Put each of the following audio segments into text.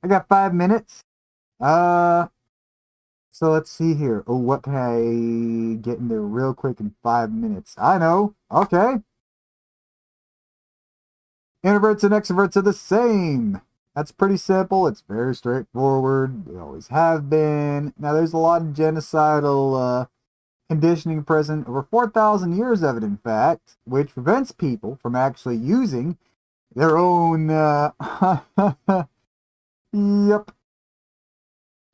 I got 5 minutes. Uh, so let's see here. Oh, what can I get in there real quick in 5 minutes? I know. Okay. Introverts and extroverts are the same. That's pretty simple. It's very straightforward. They always have been. Now, there's a lot of genocidal conditioning present, over 4,000 years of it, in fact, which prevents people from actually using their own, yep,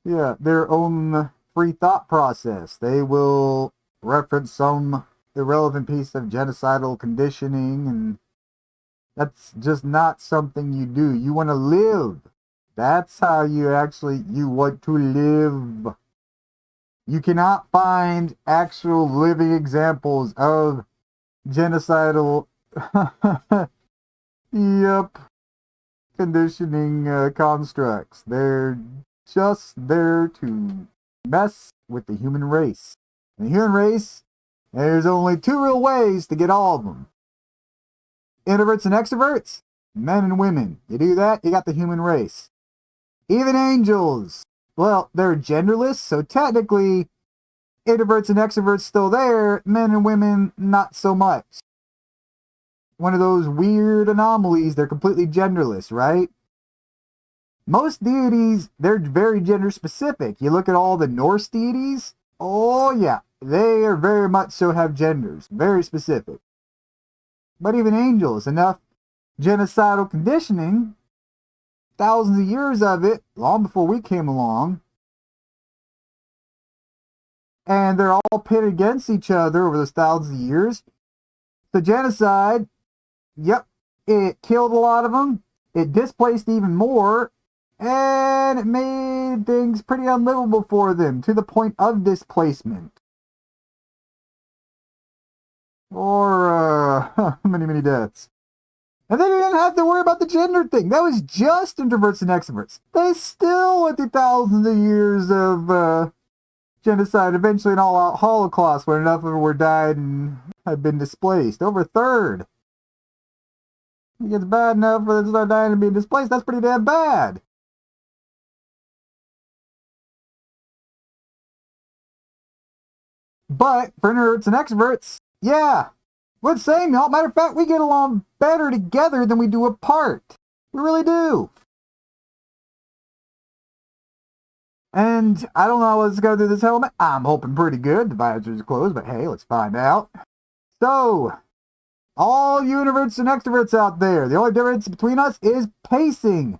yeah, their own free thought process. They will reference some irrelevant piece of genocidal conditioning, and that's just not something you do. You want to live. That's how you want to live. You cannot find actual living examples of genocidal, yep, conditioning constructs. They're just there to mess with the human race. And the human race, there's only two real ways to get all of them: introverts and extroverts, men and women. You do that, you got the human race. Even angels, well, they're genderless, so technically, introverts and extroverts still there, men and women not so much. One of those weird anomalies, they're completely genderless, right? Most deities, they're very gender specific. You look at all the Norse deities, oh yeah, they are very much so have genders, very specific. But even angels, enough genocidal conditioning, thousands of years of it, long before we came along, and they're all pitted against each other over those thousands of years. The genocide, yep, it killed a lot of them, it displaced even more, and it made things pretty unlivable for them to the point of displacement. Or many deaths. And they didn't have to worry about the gender thing. That was just introverts and extroverts. They still went through thousands of years of genocide, eventually an all-out Holocaust where enough of them were died and had been displaced. Over a third. It gets bad enough for them to start dying and being displaced. That's pretty damn bad. But for introverts and extroverts, yeah, we're the same, y'all. Matter of fact, we get along better together than we do apart. We really do. And I don't know what's going through this helmet. I'm hoping pretty good. The visor's closed, but hey, let's find out. So, all you introverts and extroverts out there, the only difference between us is pacing.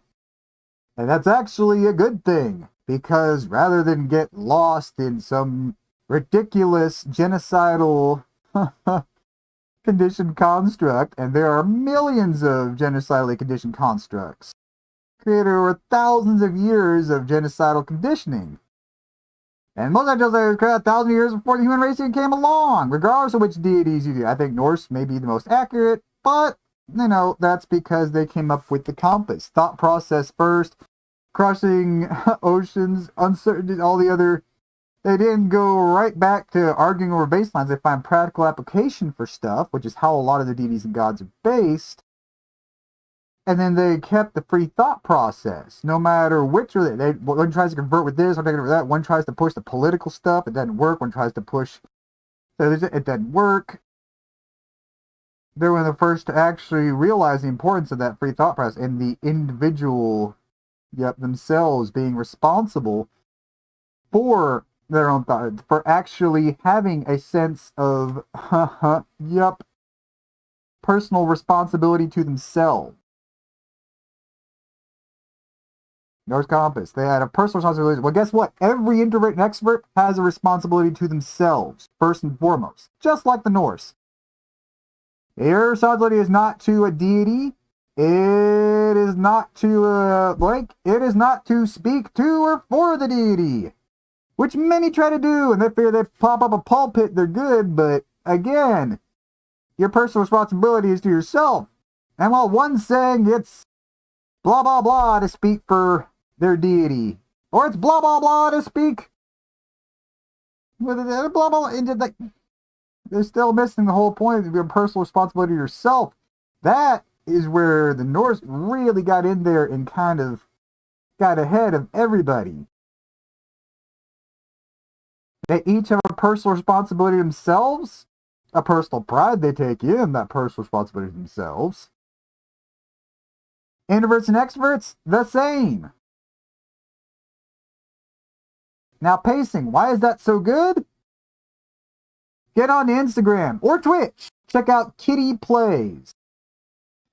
And that's actually a good thing, because rather than get lost in some ridiculous genocidal conditioned construct, and there are millions of genocidally conditioned constructs created over thousands of years of genocidal conditioning. And most angels are created 1,000 years before the human race even came along, regardless of which deities you do. I think Norse may be the most accurate, but, you know, that's because they came up with the compass. Thought process first, crushing oceans, uncertainty, all the other. They didn't go right back to arguing over baselines. They find practical application for stuff, which is how a lot of the deities and gods are based. And then they kept the free thought process, no matter which. One tries to convert with this, one tries to convert with that. One tries to push the political stuff, it doesn't work. One tries to push, it doesn't work. They were the first to actually realize the importance of that free thought process and the individual, yep, themselves being responsible for their own thought, for actually having a sense of, yep, personal responsibility to themselves. Norse compass. They had a personal responsibility. Well, guess what? Every introvert and extrovert has a responsibility to themselves, first and foremost, just like the Norse. Their responsibility is not to a deity. It is not to it is not to speak to or for the deity, which many try to do, and they figure they pop up a pulpit, they're good. But again, your personal responsibility is to yourself. And while one's saying it's blah blah blah to speak for their deity, or it's blah blah blah to speak with blah blah, like, they're still missing the whole point of your personal responsibility to yourself. That is where the Norse really got in there and kind of got ahead of everybody. They each have a personal responsibility themselves, a personal pride they take in that personal responsibility themselves. Introverts and extroverts, the same. Now, pacing, why is that so good? Get on Instagram or Twitch. Check out Kitty Plays.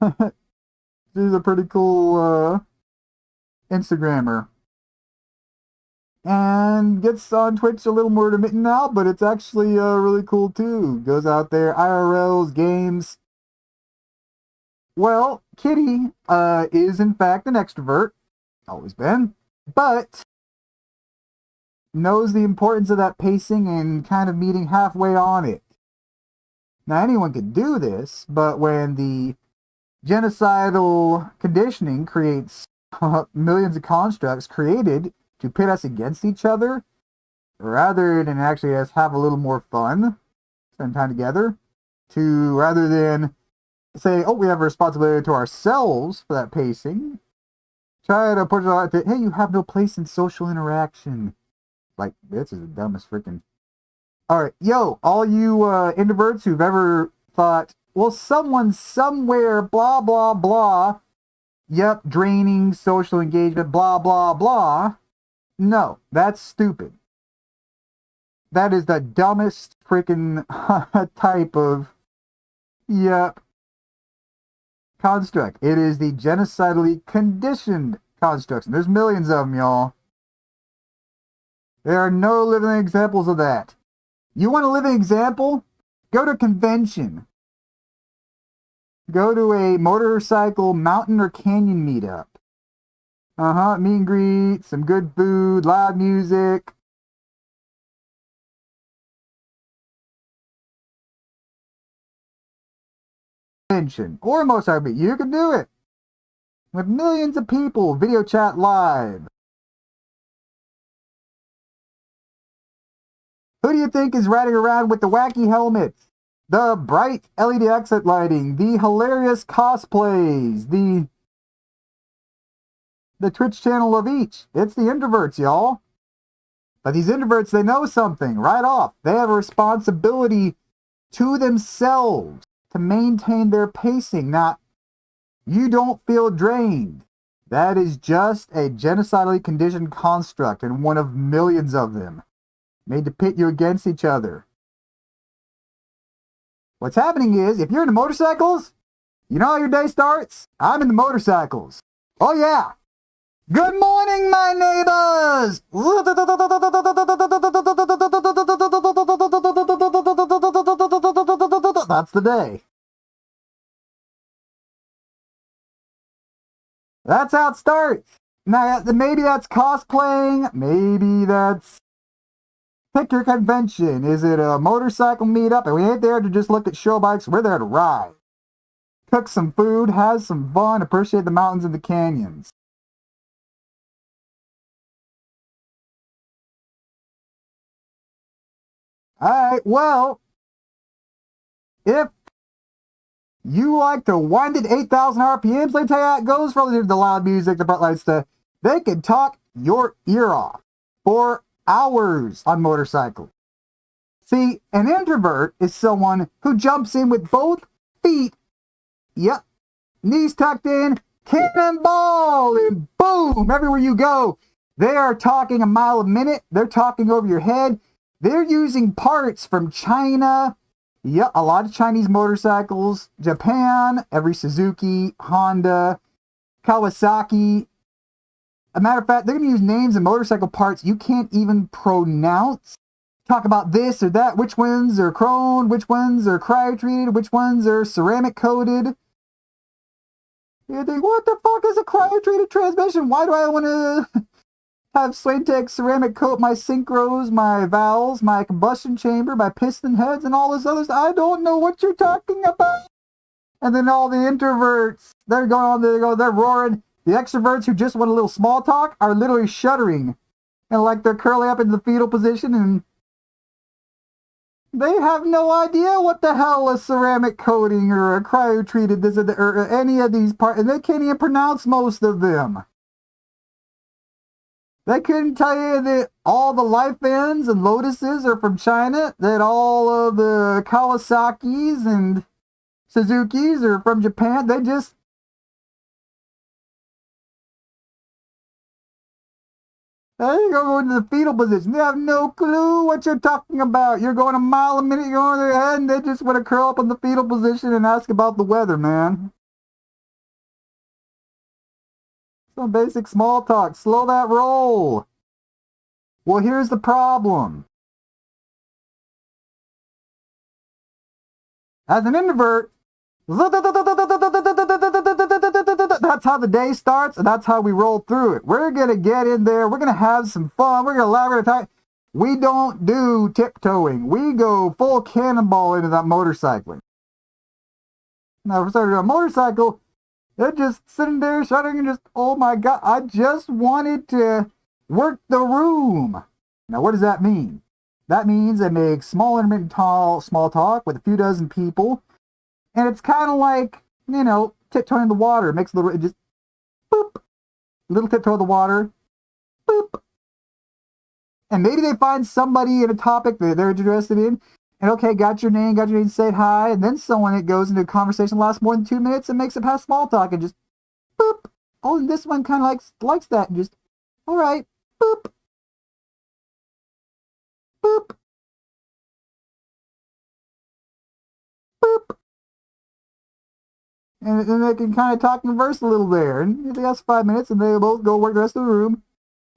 She's a pretty cool Instagrammer. And gets on Twitch a little more intermittent now, but it's actually really cool too. Goes out there, IRLs, games. Well, Kitty is in fact an extrovert. Always been. But knows the importance of that pacing and kind of meeting halfway on it. Now, anyone could do this, but when the genocidal conditioning creates millions of constructs created to pit us against each other, rather than actually us have a little more fun, spend time together, rather than say, oh, we have a responsibility to ourselves for that pacing, try to push it out that, hey, you have no place in social interaction. Like, this is the dumbest freaking... Alright, yo, all you introverts who've ever thought, well, someone somewhere, blah, blah, blah, yep, draining social engagement, blah, blah, blah. No, that's stupid. That is the dumbest freaking type of, yep, construct. It is the genocidally conditioned constructs. And there's millions of them, y'all. There are no living examples of that. You want a living example? Go to a convention. Go to a motorcycle mountain or canyon meetup. Meet and greet, some good food, loud music. Convention or a motorcycle meet. You can do it. With millions of people, video chat live. Who do you think is riding around with the wacky helmets, the bright LED exit lighting, the hilarious cosplays, the Twitch channel of each? It's the introverts, y'all. But these introverts, they know something right off. They have a responsibility to themselves to maintain their pacing. Now, you don't feel drained. That is just a genocidally conditioned construct and one of millions of them, made to pit you against each other. What's happening is, if you're into motorcycles, you know how your day starts? I'm in the motorcycles. Oh yeah! Good morning, my neighbors! That's the day. That's how it starts. Now, maybe that's cosplaying, maybe that's... Pick your convention. Is it a motorcycle meetup? And we ain't there to just look at show bikes. We're there to ride. Cook some food, have some fun, appreciate the mountains and the canyons. Alright, well, if you like to wind at 8,000 RPMs, let me tell you how it goes relative to the loud music, the bright light stuff. They can talk your ear off for hours on motorcycles. See, an introvert is someone who jumps in with both feet, yep, knees tucked in, cannonball, and boom, everywhere you go. They are talking a mile a minute. They're talking over your head. They're using parts from China. Yep, a lot of Chinese motorcycles. Japan, every Suzuki, Honda, Kawasaki. A matter of fact, they're going to use names and motorcycle parts you can't even pronounce. Talk about this or that, which ones are chrome, which ones are cryo-treated, which ones are ceramic-coated. You think, what the fuck is a cryo-treated transmission? Why do I want to have Swaintek ceramic coat my synchros, my valves, my combustion chamber, my piston heads, and all this other stuff? I don't know what you're talking about. And then all the introverts, they're going on there, they're roaring. The extroverts who just want a little small talk are literally shuddering. And like they're curling up into the fetal position, and they have no idea what the hell a ceramic coating or a cryo-treated this or any of these parts, and they can't even pronounce most of them. They couldn't tell you that all the Life Ends and Lotuses are from China, that all of the Kawasaki's and Suzuki's are from Japan. They just... They go into the fetal position. They have no clue what you're talking about. You're going a mile a minute, you're going over their head, and they just want to curl up in the fetal position and ask about the weather, man. Some basic small talk. Slow that roll. Well, here's the problem. As an introvert, that's how the day starts, and that's how we roll through it. We're going to get in there. We're going to have some fun. We're going to laugh. We're going to... We don't do tiptoeing. We go full cannonball into that motorcycling. Now, if we started a motorcycle, they're just sitting there shuddering and just, oh my God, I just wanted to work the room. Now, what does that mean? That means they make small, intermittent, small talk with a few dozen people. And it's kind of like, you know, tiptoeing in the water. It makes a little, it just, boop, little tiptoe in the water, boop. And maybe they find somebody in a topic that they're interested in. And okay, got your name, say hi. And then someone that goes into a conversation lasts more than 2 minutes and makes it past small talk and just, boop. Oh, and this one kind of likes that and just, all right, boop. Boop. Boop. And then they can kind of talk and converse a little there. And they have 5 minutes and they both go work the rest of the room.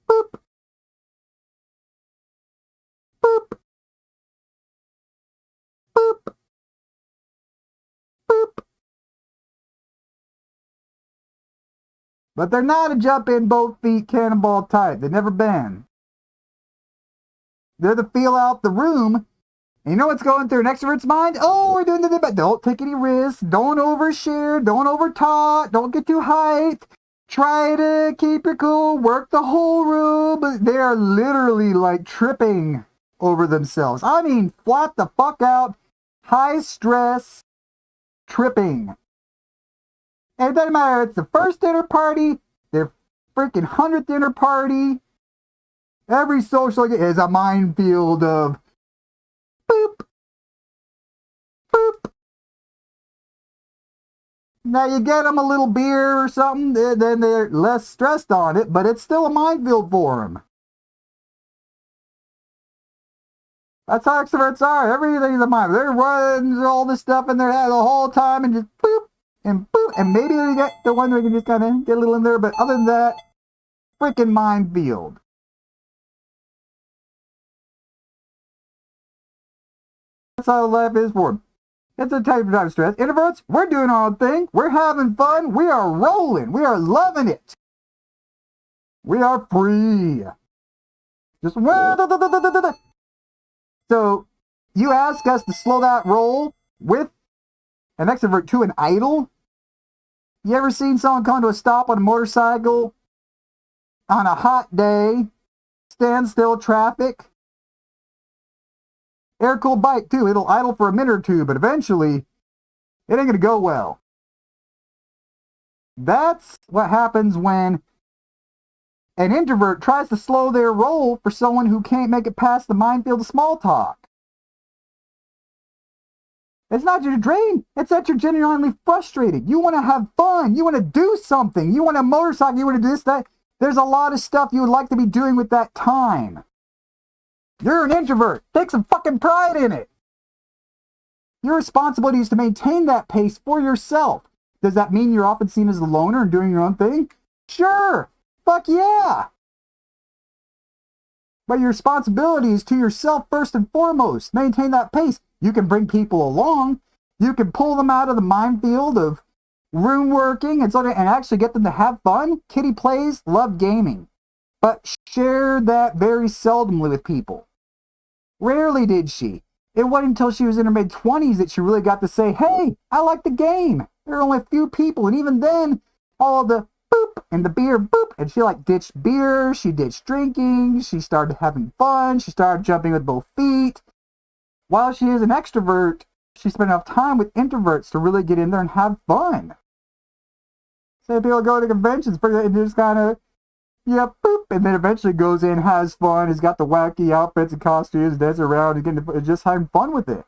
Boop. Boop. Boop. Boop. But they're not a jump in both feet cannonball type. They've never been. They're the feel out the room. And you know what's going through an extrovert's mind? Oh, we're doing the debate. Don't take any risks. Don't overshare. Don't overtalk. Don't get too hyped. Try to keep it cool. Work the whole room. But they are literally like tripping over themselves. I mean, flat the fuck out. High stress tripping. And it doesn't matter. It's the first dinner party. Their freaking 100th dinner party. Every social is a minefield of boop, boop. Now you get them a little beer or something, then they're less stressed on it, but it's still a minefield for them. That's how extroverts are. Everything's a minefield. They're running all this stuff in their head the whole time and just boop, and boop. And maybe they get the one where they can just kind of get a little in there, but other than that, freaking minefield. That's how life is for them. It's a type of stress. Introverts, we're doing our own thing. We're having fun. We are rolling. We are loving it. We are free. Just so you ask us to slow that roll with an extrovert to an idle? You ever seen someone come to a stop on a motorcycle on a hot day, standstill traffic? Air-cooled bike, too. It'll idle for a minute or two, but eventually, it ain't going to go well. That's what happens when an introvert tries to slow their roll for someone who can't make it past the minefield of small talk. It's not your drain. It's that you're genuinely frustrated. You want to have fun. You want to do something. You want a motorcycle. You want to do this, that. There's a lot of stuff you would like to be doing with that time. You're an introvert. Take some fucking pride in it. Your responsibility is to maintain that pace for yourself. Does that mean you're often seen as a loner and doing your own thing? Sure. Fuck yeah. But your responsibility is to yourself first and foremost. Maintain that pace. You can bring people along. You can pull them out of the minefield of room working and actually get them to have fun. Kitty plays, love gaming. But share that very seldomly with people. Rarely did she. It wasn't until she was in her mid-20s that she really got to say, hey, I like the game. There are only a few people. And even then, all the boop and the beer boop. And she ditched beer. She ditched drinking. She started having fun. She started jumping with both feet. While she is an extrovert, she spent enough time with introverts to really get in there and have fun. So people go to conventions and just kind of Yeah, boop, and then eventually goes in, has fun. He's got the wacky outfits and costumes, dances around, and just having fun with it.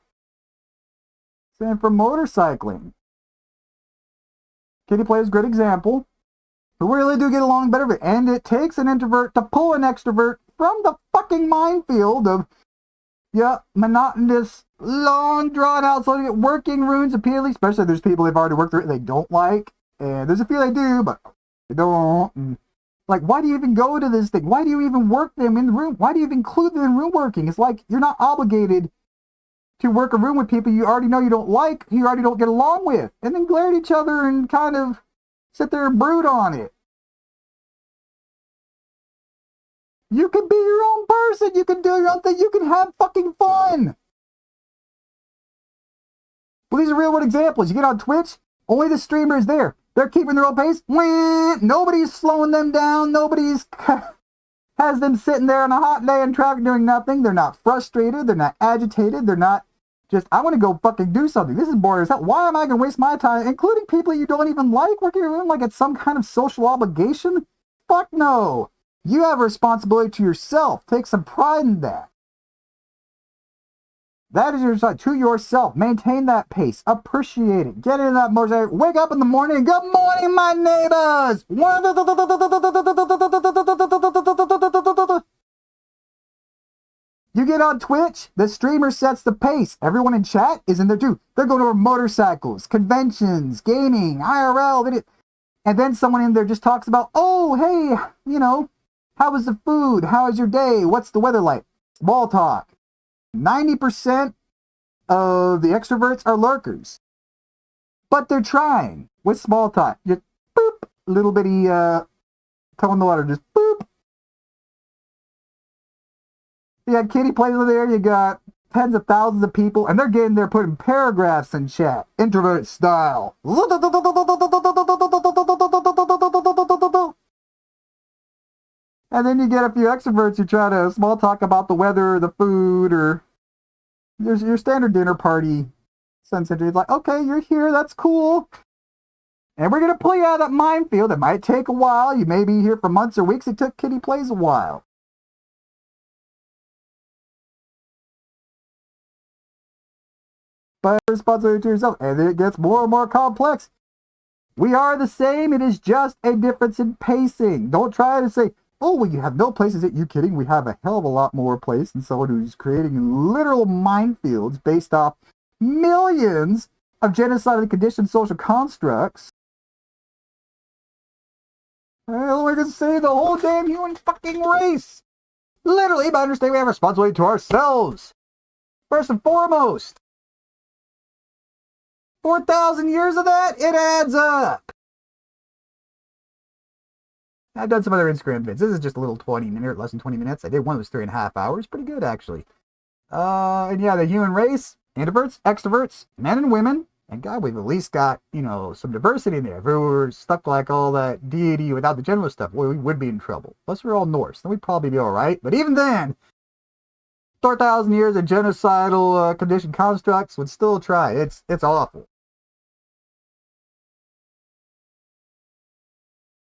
Same for motorcycling. Kitty Play is a great example. We really do get along better, and it takes an introvert to pull an extrovert from the fucking minefield of, yeah, monotonous, long, drawn out, so working runes appealing, especially if there's people they've already worked through they don't like, and there's a few they do, but they don't. And like, why do you even go to this thing? Why do you even work them in the room? Why do you even include them in room working? It's like you're not obligated to work a room with people you already know you don't like, you already don't get along with, and then glare at each other and kind of sit there and brood on it. You can be your own person. You can do your own thing. You can have fucking fun. Well, these are real world examples. You get on Twitch, only the streamer is there. They're keeping their own pace. Nobody's slowing them down. Nobody's has them sitting there on a hot day in traffic doing nothing. They're not frustrated. They're not agitated. They're not just, I want to go fucking do something. This is boring as hell. Why am I going to waste my time, including people you don't even like, working in a room like it's some kind of social obligation? Fuck no. You have a responsibility to yourself. Take some pride in that. That is your side to yourself. Maintain that pace. Appreciate it. Get into that motorcycle. Wake up in the morning and good morning, my neighbors. You get on Twitch, the streamer sets the pace. Everyone in chat is in there too. They're going over motorcycles, conventions, gaming, IRL, and then someone in there just talks about, oh, hey, you know, how was the food? How was your day? What's the weather like? Small talk. 90% of the extroverts are lurkers. But they're trying with small talk. Just boop, little bitty toe in the water, just boop. You got Kitty Plays over there, you got tens of thousands of people, and they're getting there putting paragraphs in chat. Introvert style. And then you get a few extroverts who try to small talk about the weather, the food, or your standard dinner party sensitivity. It's like, okay, you're here, that's cool. And we're going to play out of that minefield. It might take a while. You may be here for months or weeks. It took Kitty Plays a while. But responsibility to yourself. And then it gets more and more complex. We are the same. It is just a difference in pacing. Don't try to say, oh, well, you have no places. Are you kidding? We have a hell of a lot more place than someone who's creating literal minefields based off millions of genocidally conditioned social constructs. Well, we're going to say the whole damn human fucking race. Literally, but understand we have a responsibility to ourselves. First and foremost. 4,000 years of that, it adds up. I've done some other Instagram vids. This is just a little 20-minute, less than 20 minutes. I did one that was 3.5 hours. Pretty good, actually. And yeah, the human race, introverts, extroverts, men and women. And God, we've at least got, you know, some diversity in there. If we were stuck like all that deity without the general stuff, well, we would be in trouble. Plus, we're all Norse. Then we'd probably be all right. But even then, 4,000 years of genocidal conditioned constructs would still try. It's awful.